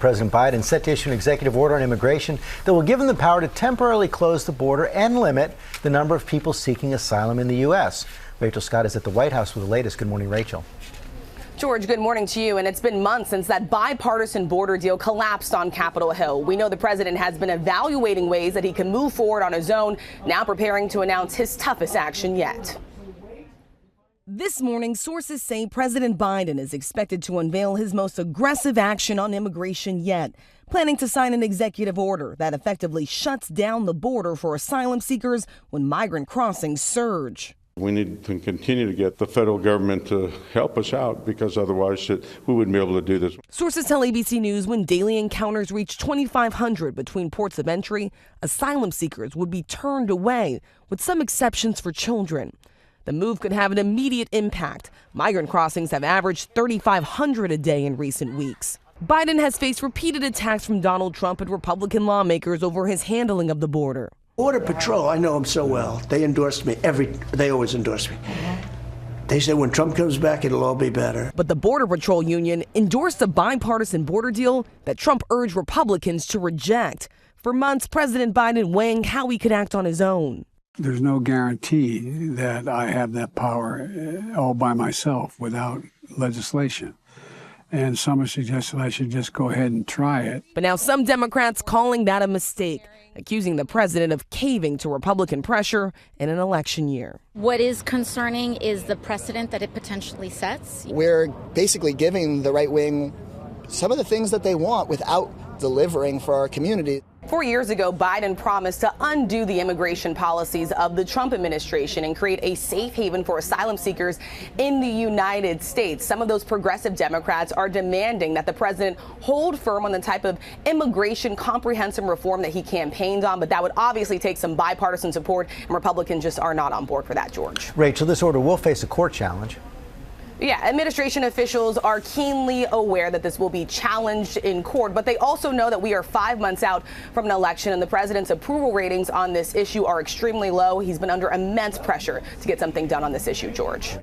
President Biden set to issue an executive order on immigration that will give him the power to temporarily close the border and limit the number of people seeking asylum in the U.S. Rachel Scott is at the White House with the latest. Good morning, Rachel. George, good morning to you. And it's been months since that bipartisan border deal collapsed on Capitol Hill. We know the president has been evaluating ways that he can move forward on his own, now preparing to announce his toughest action yet. This morning, sources say President Biden is expected to unveil his most aggressive action on immigration yet, planning to sign an executive order that effectively shuts down the border for asylum seekers when migrant crossings surge. We need to continue to get the federal government to help us out, because otherwise we wouldn't be able to do this. Sources tell ABC News when daily encounters reach 2,500 between ports of entry, asylum seekers would be turned away, with some exceptions for children. The move could have an immediate impact. Migrant crossings have averaged 3,500 a day in recent weeks. Biden has faced repeated attacks from Donald Trump and Republican lawmakers over his handling of the border. Border Patrol, I know them so well. They endorsed me. They always endorse me. They said when Trump comes back, it'll all be better. But the Border Patrol Union endorsed a bipartisan border deal that Trump urged Republicans to reject. For months, President Biden weighing how he could act on his own. There's no guarantee that I have that power all by myself without legislation. And some have suggested I should just go ahead and try it. But now some Democrats calling that a mistake, accusing the president of caving to Republican pressure in an election year. What is concerning is the precedent that it potentially sets. We're basically giving the right wing some of the things that they want without delivering for our community. 4 years ago, Biden promised to undo the immigration policies of the Trump administration and create a safe haven for asylum seekers in the United States. Some of those progressive Democrats are demanding that the president hold firm on the type of immigration comprehensive reform that he campaigned on, but that would obviously take some bipartisan support, and Republicans just are not on board for that, George. Rachel, this order will face a court challenge. Yeah, administration officials are keenly aware that this will be challenged in court, but they also know that we are 5 months out from an election, and the president's approval ratings on this issue are extremely low. He's been under immense pressure to get something done on this issue, George.